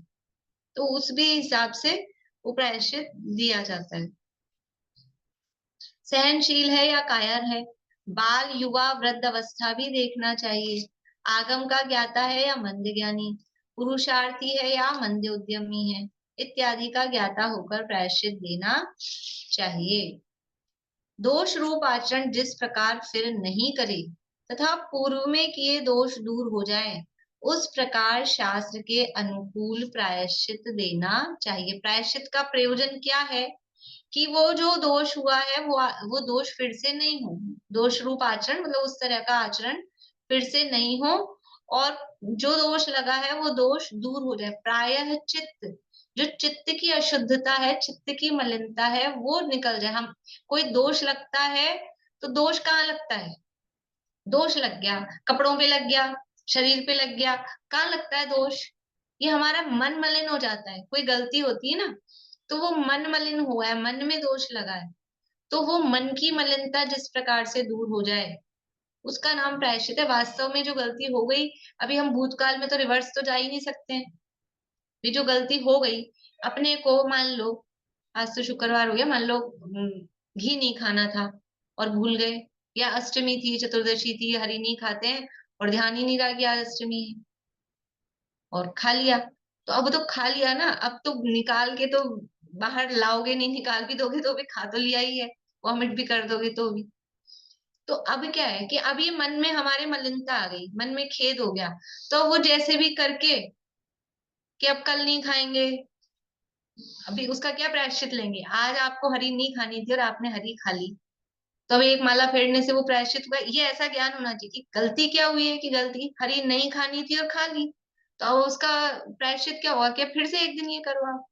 तो उस भी हिसाब से वो प्रायश्चित दिया जाता है। सहनशील है या कायर है, बाल युवा वृद्ध अवस्था भी देखना चाहिए। आगम का ज्ञाता है या मंद ज्ञानी, पुरुषार्थी है या मंद उद्यमी है, इत्यादि का ज्ञाता होकर प्रायश्चित देना चाहिए। दोष रूप आचरण जिस प्रकार फिर नहीं करे तथा पूर्व में किए दोष दूर हो जाए, उस प्रकार शास्त्र के अनुकूल प्रायश्चित देना चाहिए। प्रायश्चित का प्रयोजन क्या है कि वो जो दोष हुआ है वो दोष फिर से नहीं हो, दोष रूप आचरण मतलब उस तरह का आचरण फिर से नहीं हो, और जो दोष लगा है वो दोष दूर हो जाए। प्रायः चित्त, जो चित्त की अशुद्धता है, चित्त की मलिनता है, वो निकल जाए। हम कोई दोष लगता है तो दोष कहाँ लगता है, दोष लग गया कपड़ों पे लग गया, शरीर पे लग गया, कहाँ लगता है दोष, ये हमारा मन मलिन हो जाता है। कोई गलती होती है ना तो वो मन मलिन हुआ है, मन में दोष लगा है, तो वो मन की मलिनता जिस प्रकार से दूर हो जाए उसका नाम प्रायश्चित है। वास्तव में जो गलती हो गई, अभी हम भूतकाल में तो रिवर्स तो जा ही नहीं सकते हैं, ये जो गलती हो गई अपने को, मान लो आज तो शुक्रवार हो गया, मान लो घी नहीं खाना था और भूल गए, या अष्टमी थी, चतुर्दशी थी, हरी नहीं खाते हैं और ध्यान ही नहीं रहा कि आज अष्टमी है और खा लिया। तो अब तो खा लिया ना, अब तो निकाल के तो बाहर लाओगे नहीं, निकाल भी दोगे तो भी खा तो लिया ही है, वॉमिट भी कर दोगे तो भी। तो अब क्या है कि अब ये मन में हमारे मलिनता आ गई, मन में खेद हो गया, तो वो जैसे भी करके कि अब कल नहीं खाएंगे, अभी उसका क्या प्रायश्चित लेंगे। आज आपको हरी नहीं खानी थी और आपने हरी खा ली, तो अब एक माला फेरने से वो प्रायश्चित हुआ। ये ऐसा ज्ञान होना चाहिए कि गलती क्या हुई है, कि गलती हरी नहीं खानी थी और खा ली, तो अब उसका प्रायश्चित क्या हुआ कि फिर से एक दिन ये करो आप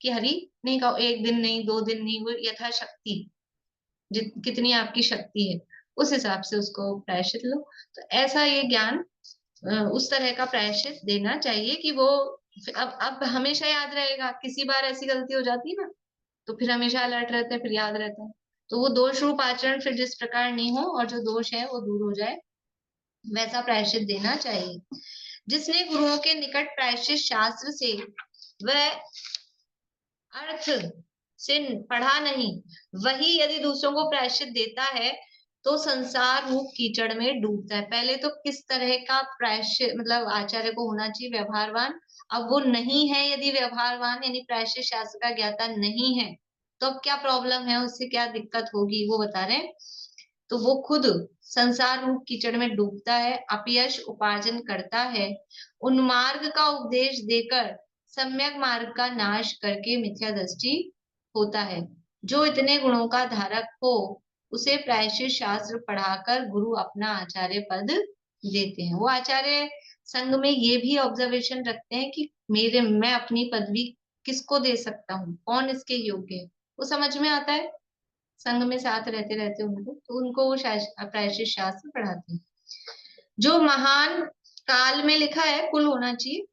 कि हरी नहीं खाओ, एक दिन नहीं, 2 दिन नहीं, वो यथाशक्ति कितनी आपकी शक्ति है उस हिसाब से उसको प्रायश्चित लो। तो ऐसा ये ज्ञान उस तरह का प्रायश्चित देना चाहिए कि वो अब हमेशा याद रहेगा। किसी बार ऐसी गलती हो जाती है ना तो फिर हमेशा अलर्ट रहता है, फिर याद रहता है। तो वो दोष रूप आचरण फिर जिस प्रकार नहीं हो और जो दोष है वो दूर हो जाए, वैसा प्रायश्चित देना चाहिए। जिसने गुरुओं के निकट प्रायश्चित शास्त्र से वह अर्थ से पढ़ा नहीं, वही यदि दूसरों को प्रायश्चित देता है तो संसार रूप कीचड़ में डूबता है। पहले तो किस तरह का प्रायश्चित मतलब आचार्य को होना चाहिए, व्यवहारवान। अब वो नहीं है, यदि व्यवहारवान यानी प्रायश्चित शास्त्र का ज्ञाता नहीं है तो अब क्या प्रॉब्लम है, उससे क्या दिक्कत होगी वो बता रहे हैं। तो वो खुद संसार रूप कीचड़ में डूबता है, अपयश उपार्जन करता है, उन्मार्ग का उपदेश देकर सम्यक मार्ग का नाश करके मिथ्या दृष्टि होता है। जो इतने गुणों का धारक हो उसे प्रायश्चित शास्त्र पढ़ाकर गुरु अपना आचार्य पद देते हैं। वो आचार्य संघ में ये भी ऑब्जर्वेशन रखते हैं कि मैं अपनी पदवी किसको दे सकता हूँ, कौन इसके योग्य है, वो समझ में आता है संघ में साथ रहते रहते उनको, तो उनको वो प्रायश्चित शास्त्र पढ़ाते हैं। जो महान काल में लिखा है कुल होना चाहिए,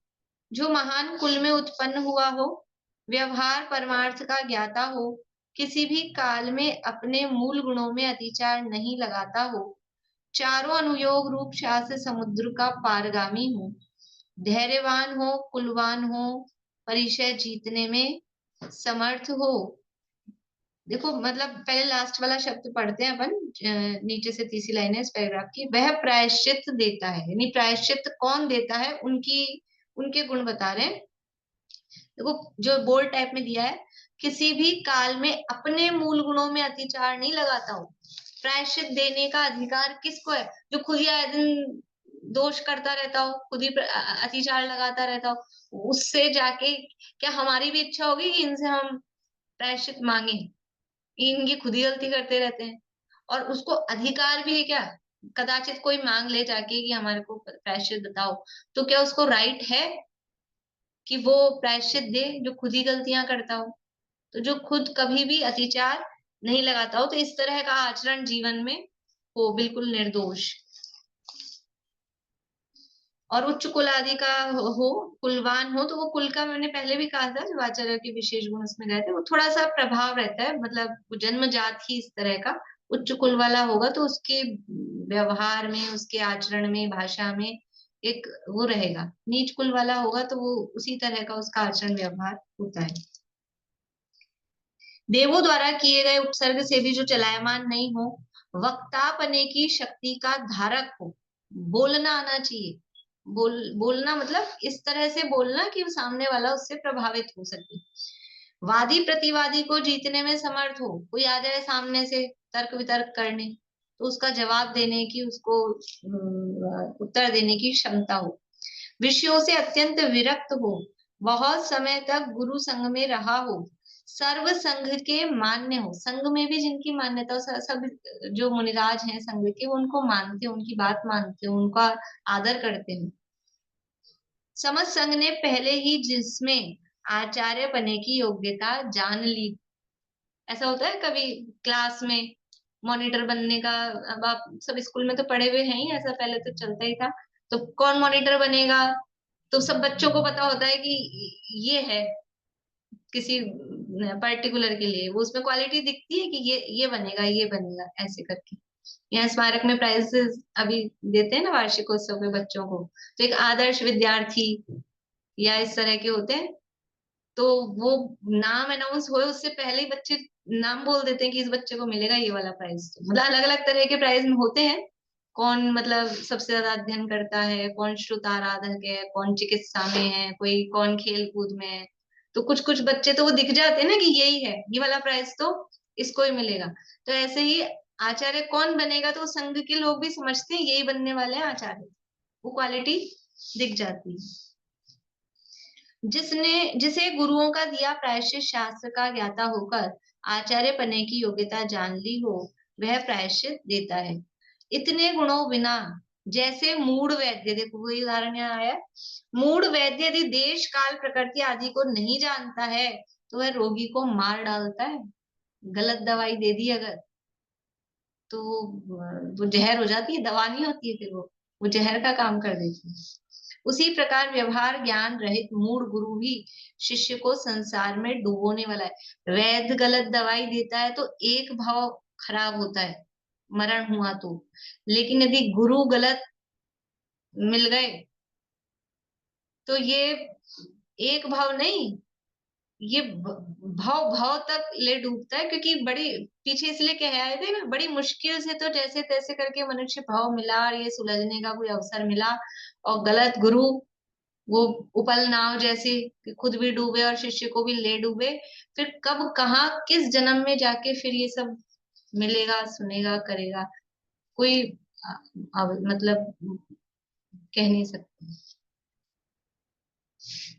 जो महान कुल में उत्पन्न हुआ हो, व्यवहार परमार्थ का ज्ञाता हो, किसी भी काल में अपने मूल गुणों में अतिचार नहीं लगाता हो, चारों अनुयोग रूप शास्त्र समुद्र का पारगामी हो, धैर्यवान हो, कुलवान हो, परिचय जीतने में समर्थ हो। देखो मतलब पहले लास्ट वाला शब्द पढ़ते हैं अपन, नीचे से तीसरी लाइन है इस पैराग्राफ की। वह प्रायश्चित देता है, यानी प्रायश्चित कौन देता है, उनके गुण बता रहे हैं। देखो जो बोल्ड टाइप में दिया है, किसी भी काल में अपने मूल गुणों में अतिचार नहीं लगाता हो। प्रायश्चित देने का अधिकार किसको है? जो खुद ही आए दिन दोष करता रहता हो, खुद ही अतिचार लगाता रहता हो, उससे जाके क्या हमारी भी इच्छा होगी कि इनसे हम प्रायश्चित मांगे? इनकी खुद ही गलती करते रहते हैं, और उसको अधिकार भी है क्या? कदाचित कोई मांग ले जाके कि हमारे को प्रायश्चित बताओ, तो क्या उसको राइट है कि वो प्रायश्चित दे जो खुद ही गलतियां करता हो? तो जो खुद कभी भी अतिचार नहीं लगाता हो, तो इस तरह का आचरण जीवन में हो, बिल्कुल निर्दोष, और उच्च कुल आदि का हो, कुलवान हो, तो वो कुल का मैंने पहले भी कहा था, जो आचार्य के विशेष गुण उसमें रहते हैं, वो थोड़ा सा प्रभाव रहता है, मतलब जन्मजात ही इस तरह का उच्च कुल वाला होगा, तो उसके व्यवहार में, उसके आचरण में, भाषा में एक वो रहेगा। नीच कुल वाला होगा तो वो उसी तरह का उसका आचरण व्यवहार होता है। देवों द्वारा किए गए उपसर्ग से भी जो चलायमान नहीं हो, वक्तापने की शक्ति का धारक हो, बोलना आना चाहिए। बोलना मतलब इस तरह से बोलना कि सामने वाला उससे प्रभावित हो सके। वादी प्रतिवादी को जीतने में समर्थ हो, कोई आ जाए सामने से तर्क वितर्क करने, तो उसका जवाब देने की, उसको उत्तर देने की क्षमता हो। विषयों से अत्यंत विरक्त हो, बहुत समय तक गुरु संघ में रहा हो, सर्व संघ के मान्य हो, संघ में भी जिनकी मान्यता हो, सब जो मुनिराज हैं संघ के, वो उनको मानते हो, उनकी बात मानते हो, उनका आदर करते हो। समस्त संघ ने पहले ही जिसमें आचार्य बने की योग्यता जान ली। ऐसा होता है कभी क्लास में मॉनिटर बनने का, अब आप सब स्कूल में तो पढ़े हुए हैं ही, ऐसा पहले तो चलता ही था, तो कौन मॉनिटर बनेगा, तो सब बच्चों को पता होता है कि ये है किसी पर्टिकुलर के लिए, वो उसमें क्वालिटी दिखती है कि ये बनेगा, ये बनेगा, ऐसे करके। यहाँ स्मारक में प्राइजेस अभी देते हैं ना वार्षिकोत्सव में बच्चों को, तो एक आदर्श विद्यार्थी या इस तरह के होते हैं, तो वो नाम अनाउंस हुए उससे पहले ही बच्चे नाम बोल देते हैं कि इस बच्चे को मिलेगा ये वाला प्राइज। तो मतलब अलग अलग तरह के प्राइज होते हैं, कौन मतलब सबसे ज्यादा अध्ययन करता है, कौन श्रुताराधक है, कौन चिकित्सा में है, कोई कौन खेल कूद में है, तो कुछ कुछ बच्चे तो वो दिख जाते हैं ना कि यही है, ये वाला प्राइज तो इसको ही मिलेगा। तो ऐसे ही आचार्य कौन बनेगा, तो संघ के लोग भी समझते हैं यही बनने वाले हैं आचार्य, वो क्वालिटी दिख जाती है। जिसे गुरुओं का दिया प्रायश्चित शास्त्र का ज्ञाता होकर आचार्य बनने की योग्यता जान ली हो, वह प्रायश्चित देता है। इतने गुणों बिना जैसे मूढ़ वैद्य, देखो वही उदाहरण यहाँ आया, मूढ़ वैद्य यदि देश काल प्रकृति आदि को नहीं जानता है, तो वह रोगी को मार डालता है। गलत दवाई दे दी अगर, तो वो जहर हो जाती है, दवा नहीं होती है, फिर वो जहर का काम कर देती है। उसी प्रकार व्यवहार ज्ञान रहित मूढ़ गुरु भी शिष्य को संसार में डुबोने वाला है। वैद्य गलत दवाई देता है तो एक भाव खराब होता है, मरण हुआ तो, लेकिन यदि गुरु गलत मिल गए तो ये एक भाव नहीं, ये भाव भाव तक ले डूबता है, क्योंकि बड़ी पीछे इसलिए कह आए थे ना, बड़ी मुश्किल से तो जैसे तैसे करके मनुष्य भाव मिला और ये सुलझने का कोई अवसर मिला, और गलत गुरु वो उपल नाव जैसे खुद भी डूबे और शिष्य को भी ले डूबे, फिर कब कहाँ किस जन्म में जाके फिर ये सब मिलेगा, सुनेगा, करेगा, कोई मतलब कह नहीं सकते।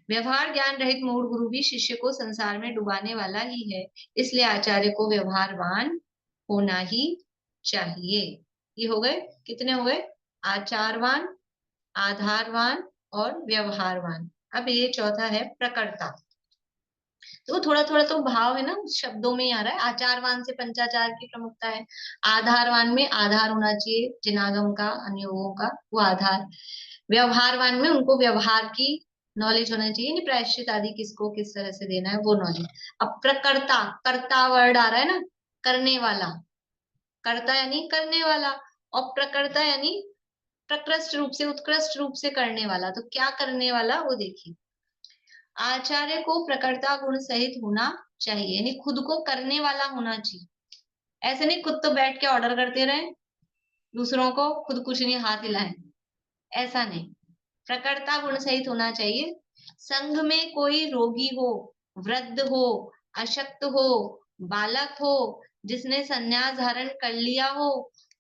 व्यवहार ज्ञान रहित मूढ़ गुरु भी शिष्य को संसार में डुबाने वाला ही है, इसलिए आचार्य को व्यवहारवान होना ही चाहिए। ये हो गए, कितने हो गए? आचारवान, आधारवान और व्यवहारवान। अब ये चौथा है प्रकर्ता। तो थोड़ा थोड़ा तो भाव है ना शब्दों में ही आ रहा है। आचारवान से पंचाचार की प्रमुखता है। आधारवान में आधार होना चाहिए जिनागम का, अनुयोगों का, वो आधार। व्यवहारवान में उनको व्यवहार की नॉलेज होना चाहिए, नहीं प्रायश्चित आदि किसको किस तरह से देना है वो नॉलेज। अब प्रकर्ता, कर्ता वर्ड आ रहा है ना, करने वाला। कर्ता यानी करने वाला, और प्रकर्ता यानी प्रकृष्ट रूप से, उत्कृष्ट रूप से करने वाला। तो क्या करने वाला वो देखिए। आचार्य को प्रकर्ता गुण सहित होना चाहिए, यानी खुद को करने वाला होना चाहिए। ऐसे नहीं खुद तो बैठ के ऑर्डर करते रहे दूसरों को, खुद कुछ नहीं हाथ हिलाए, ऐसा नहीं। प्रकर्ता गुण सहित होना चाहिए। संघ में कोई रोगी हो, वृद्ध हो, अशक्त हो, बालक हो, जिसने संन्यास धारण कर लिया हो,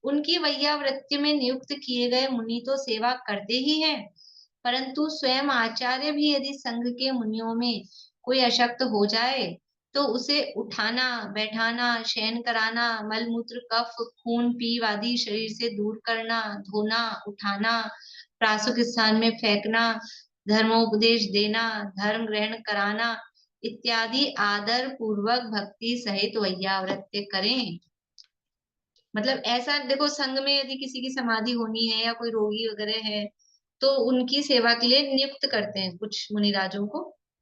उनकी वैयावृत्ति में नियुक्त किए गए मुनि तो सेवा करते ही हैं, परंतु स्वयं आचार्य भी यदि संघ के मुनियों में कोई अशक्त हो जाए तो उसे उठाना, बैठाना, शयन कराना, मलमूत्र, कफ, खून, पीव आदि शरीर से दूर करना, धोना, उठाना, प्रासुक स्थान में फेंकना, धर्मोपदेश देना, धर्म ग्रहण कराना इत्यादि आदर पूर्वक भक्ति सहित वैयावृत्य करें। मतलब ऐसा देखो, संघ में यदि किसी की समाधि होनी है या कोई रोगी वगैरह है तो उनकी सेवा के लिए नियुक्त करते हैं कुछ मुनिराजों को,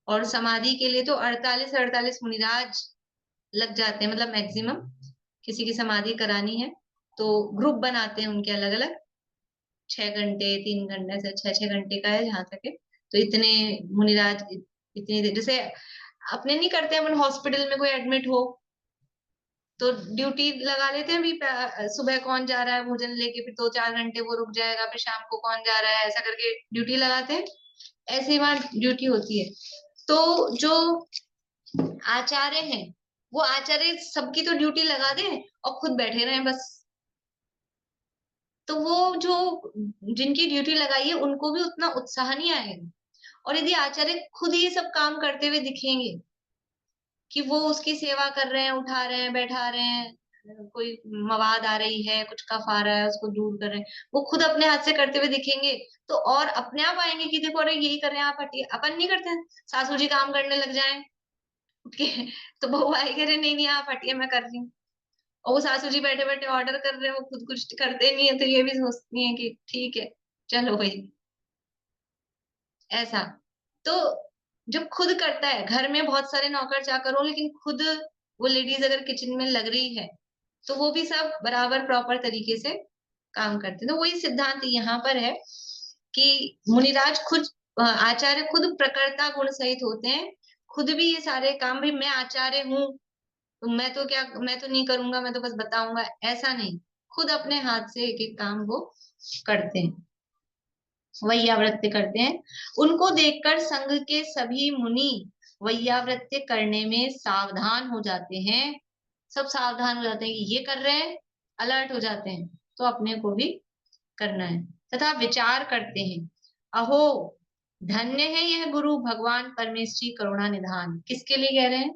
और समाधि के लिए तो 48 मुनिराज लग जाते हैं, मतलब मैक्सिमम। किसी की समाधि करानी है तो ग्रुप बनाते हैं उनके अलग अलग, 6 घंटे 3 घंटे से 6 6 घंटे का है जहां तक है। तो इतने मुनिराज इतनी देर, जैसे अपने नहीं करते अपन हॉस्पिटल में कोई एडमिट हो तो ड्यूटी लगा लेते हैं भी, सुबह कौन जा रहा है भोजन लेके, फिर 2 4 घंटे वो रुक जाएगा, फिर शाम को कौन जा रहा है, ऐसा करके ड्यूटी लगाते हैं। ऐसे ही वहां ड्यूटी होती है। तो जो आचार्य हैं वो आचार्य सबकी तो ड्यूटी लगा दें और खुद बैठे रहें बस। तो वो जो जिनकी ड्यूटी लगाई है उनको भी उतना उत्साह नहीं आएगा। और यदि आचार्य खुद ये सब काम करते हुए दिखेंगे कि वो उसकी सेवा कर रहे हैं, उठा रहे हैं, बैठा रहे हैं, कोई मवाद आ रही है, कुछ कफ आ रहा है उसको दूर कर रहे हैं, वो खुद अपने हाथ से करते हुए दिखेंगे तो और अपने आप आएंगे कि देखो अरे यही कर रहे हैं आप हटिए। अपन नहीं करते हैं, सासू जी काम करने लग जाए उठ के तो बहू आएगी अरे नहीं नहीं आप हटिए मैं कर रही हूँ। और वो सासू जी बैठे बैठे ऑर्डर कर रहे हैं, वो खुद कुछ करते नहीं है तो ये भी सोचती है कि ठीक है चलो भाई, ऐसा। तो जब खुद करता है, घर में बहुत सारे नौकर चाकर हो लेकिन खुद वो लेडीज अगर किचन में लग रही है तो वो भी सब बराबर प्रॉपर तरीके से काम करते हैं। तो वही सिद्धांत यहाँ पर है कि मुनिराज खुद, आचार्य खुद प्रकर्ता गुण सहित होते हैं, खुद भी ये सारे काम, भी मैं आचार्य हूँ तो मैं तो क्या, मैं तो नहीं करूंगा, मैं तो बस बताऊंगा, ऐसा नहीं। खुद अपने हाथ से एक एक काम वो करते हैं, वैयावृत्य करते हैं। उनको देखकर संघ के सभी मुनि वैयावृत्य करने में सावधान हो जाते हैं। सब सावधान हो जाते हैं कि ये कर रहे हैं, अलर्ट हो जाते हैं तो अपने को भी करना है, तथा विचार करते हैं अहो धन्य है यह गुरु भगवान परमेश्वरी करुणा निधान। किसके लिए कह रहे हैं?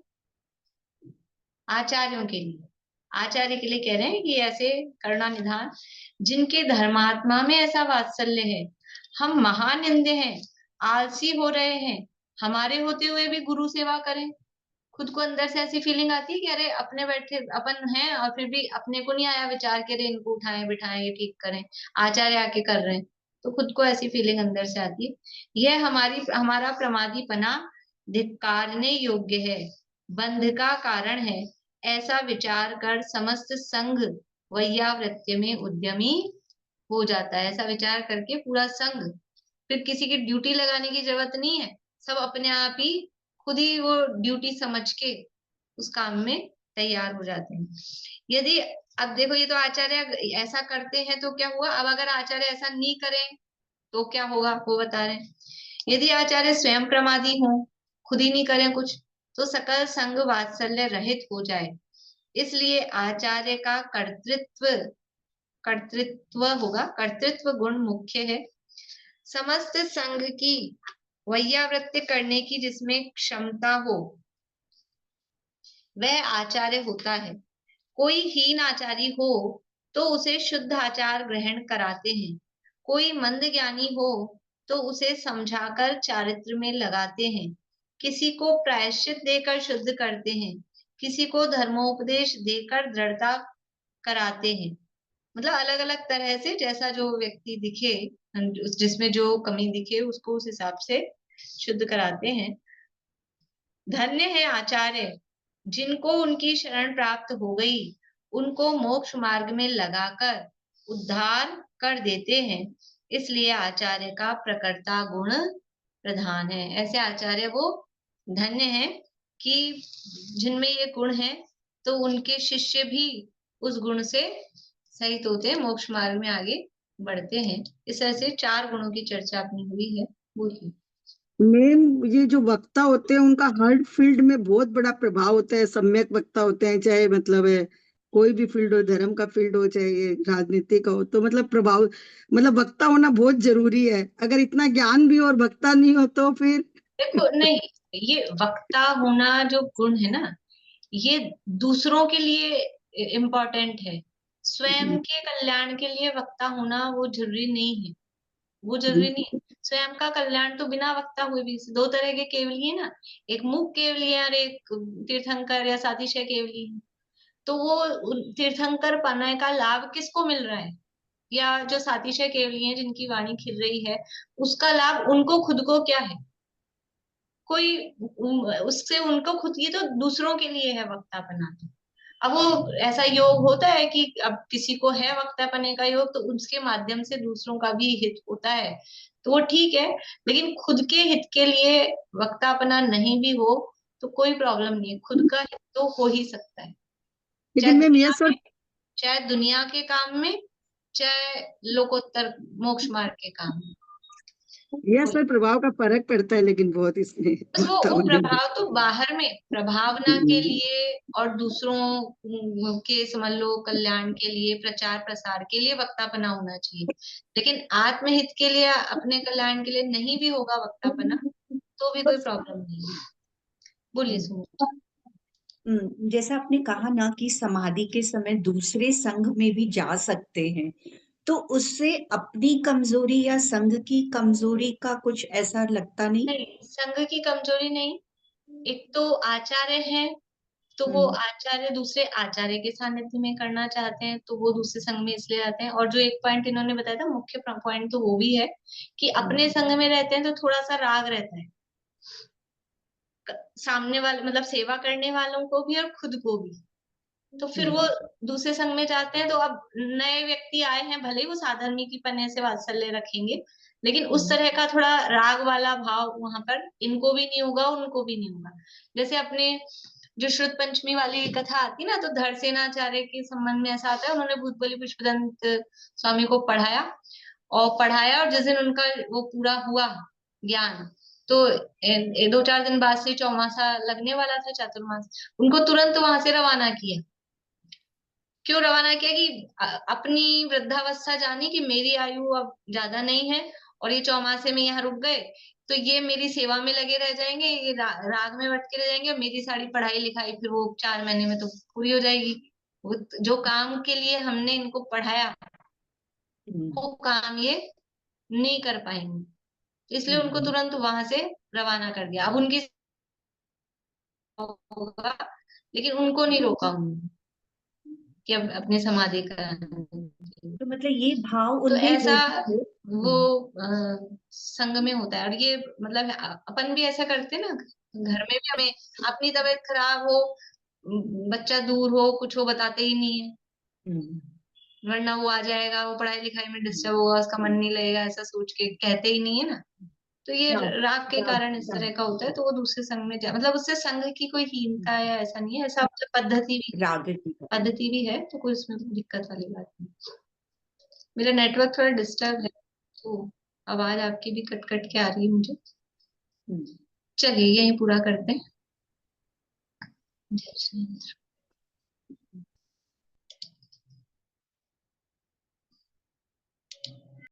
आचार्यों के लिए। आचार्य के लिए कह रहे हैं कि ऐसे करुणा निधान जिनके धर्मात्मा में ऐसा वात्सल्य है। हम महानिंदे हैं, आलसी हो रहे हैं, हमारे होते हुए भी गुरु सेवा करें। खुद को अंदर से ऐसी फीलिंग आती है कि अरे अपने बैठे अपन हैं और फिर भी अपने को नहीं आया विचार के अरे इनको उठाएं बिठाएं ये ठीक करें, आचार्य आके कर रहे हैं तो खुद को ऐसी फीलिंग अंदर से आती है। यह हमारा प्रमादीपना धिक्कारने योग्य है, बंध का कारण है। ऐसा विचार कर समस्त संघ वैयावृत्य में उद्यमी हो जाता है। ऐसा विचार करके पूरा संघ, फिर किसी की ड्यूटी लगाने की जरूरत नहीं है, सब अपने आप ही खुद ही वो ड्यूटी समझ के उस काम में तैयार हो जाते हैं। यदि अब देखो ये तो आचार्य ऐसा करते हैं तो क्या हुआ, अब अगर आचार्य ऐसा नहीं करें तो क्या होगा वो बता रहे हैं। यदि आचार्य स्वयं प्रमादी हो, खुद ही नहीं करें कुछ, तो सकल संग वात्सल्य रहित हो जाए। इसलिए आचार्य का कर्तृत्व कर्तृत्व होगा, कर्तृत्व गुण मुख्य है। समस्त संघ की वैयावृत्ति करने की जिसमें क्षमता हो वह आचार्य होता है। कोई हीन आचारी हो तो उसे शुद्ध आचार ग्रहण कराते हैं। कोई मंद ज्ञानी हो तो उसे समझाकर चारित्र में लगाते हैं। किसी को प्रायश्चित देकर शुद्ध करते हैं, किसी को धर्मोपदेश देकर दृढ़ता कराते हैं। मतलब अलग अलग तरह से जैसा जो व्यक्ति दिखे, जिसमें जो कमी दिखे उसको उस हिसाब से शुद्ध कराते हैं। धन्य है आचार्य जिनको उनकी शरण प्राप्त हो गई, उनको मोक्ष मार्ग में लगाकर उद्धार कर देते हैं। इसलिए आचार्य का प्रकर्ता गुण प्रधान है। ऐसे आचार्य वो धन्य है कि जिनमें ये गुण है, तो उनके शिष्य भी उस गुण से सहित होते हैं, मोक्ष मार्ग में आगे बढ़ते हैं। इस तरह से 4 गुणों की चर्चा अपनी हुई है। बोलिए। मेन ये जो वक्ता होते हैं उनका हर फील्ड में बहुत बड़ा प्रभाव होता है। सम्यक वक्ता होते हैं, चाहे मतलब है कोई भी फील्ड हो, धर्म का फील्ड हो चाहे ये राजनीति का हो, तो मतलब प्रभाव, मतलब वक्ता होना बहुत जरूरी है। अगर इतना ज्ञान भी और वक्ता नहीं हो तो फिर देखो, नहीं, ये वक्ता होना जो गुण है ना, ये दूसरों के लिए इम्पोर्टेंट है। स्वयं के कल्याण के लिए वक्ता होना वो जरूरी नहीं है। वो जरूरी नहीं है। स्वयं का कल्याण तो बिना वक्ता हुए भी, 2 तरह के केवली है ना, एक मूक केवली है और एक तीर्थंकर या सातिशय केवली है। तो वो तीर्थंकर पना का लाभ किसको मिल रहा है, या जो सातिशय केवली है जिनकी वाणी खिल रही है, उसका लाभ उनको खुद को क्या है? कोई उससे उनको खुद, ये तो दूसरों के लिए है वक्तापना। तो अब वो ऐसा योग होता है कि अब किसी को है वक्तापने का योग, तो उसके माध्यम से दूसरों का भी हित होता है, तो वो ठीक है। लेकिन खुद के हित के लिए वक्तापना नहीं भी हो तो कोई प्रॉब्लम नहीं है, खुद का हित तो हो ही सकता है, लेकिन मैम ये सर, चाहे दुनिया के काम में, चाहे लोकोत्तर मोक्ष मार्ग के काम में। ये सर प्रभाव का फर्क पड़ता है लेकिन बहुत इसमें बस वो वक्ता होने में। प्रभाव तो बाहर में प्रभावना के लिए और दूसरों के समझ लो कल्याण के लिए, प्रचार प्रसार के लिए वक्तापना होना चाहिए। लेकिन आत्महित के लिए, अपने कल्याण के लिए नहीं भी होगा वक्तापना तो भी कोई प्रॉब्लम नहीं है। बोलिए सुनो। जैसा आपने कहा ना कि समाधि के समय दूसरे संघ में भी जा सकते हैं, तो उससे अपनी कमजोरी या संघ की कमजोरी का कुछ ऐसा लगता नहीं? नहीं, संघ की कमजोरी नहीं। एक तो आचार्य है, तो वो आचार्य दूसरे आचार्य के सानिध्य में करना चाहते हैं, तो वो दूसरे संघ में इसलिए आते हैं। और जो एक पॉइंट इन्होंने बताया था, मुख्य पॉइंट तो वो भी है कि अपने संघ में रहते हैं तो थोड़ा सा राग रहता है सामने वाले, मतलब सेवा करने वालों को भी और खुद को भी। तो फिर वो दूसरे संघ में जाते हैं, तो अब नए व्यक्ति आए हैं, भले ही वो साधर्मी की पने से वात्सल्य रखेंगे, लेकिन उस तरह का थोड़ा राग वाला भाव वहां पर इनको भी नहीं होगा, उनको भी नहीं होगा। जैसे अपने जो श्रुत पंचमी वाली कथा आती ना, तो धरसेनाचार्य के संबंध में ऐसा आता है, उन्होंने भूतबली पुष्पदंत स्वामी को पढ़ाया और जिस दिन उनका वो पूरा हुआ ज्ञान, तो 2-4 दिन बाद से चौमासा लगने वाला था, चातुर्मास, उनको तुरंत वहां से रवाना किया। क्यों रवाना किया? कि अपनी वृद्धावस्था जानी कि मेरी आयु अब ज्यादा नहीं है और ये चौमासे में यहाँ रुक गए तो ये मेरी सेवा में लगे रह जाएंगे, ये राग में भटके रह जाएंगे, और मेरी सारी पढ़ाई लिखाई फिर वो 4 महीने में तो पूरी हो जाएगी। जो काम के लिए हमने इनको पढ़ाया वो काम ये नहीं कर पाएंगे, इसलिए उनको तुरंत वहां से रवाना कर दिया। अब उनकी होगा, लेकिन उनको नहीं रोका उन्होंने कि अब अपने समाधि कराने। तो मतलब ये भाव तो उनमें ऐसा होता वो है। संग में होता है। और ये मतलब अपन भी ऐसा करते हैं ना, घर में भी हमें अपनी तबीयत खराब हो, बच्चा दूर हो, कुछ हो, बताते ही नहीं है, वरना वो आ जाएगा, वो पढ़ाई लिखाई में डिस्टर्ब होगा, उसका मन नहीं लगेगा, ऐसा सोच के कहते ही नहीं है ना। तो ये राग के कारण इस तरह का होता है, तो वो दूसरे संघ में मतलब उससे संघ की कोई हीनता या ऐसा नहीं है, ऐसा पद्धति भी है, तो कोई उसमें दिक्कत वाली बात नहीं। मेरा नेटवर्क थोड़ा डिस्टर्ब है, तो आवाज आपकी भी कट कट के आ रही है मुझे। चलिए यही पूरा करते हैं। जय श्री राम।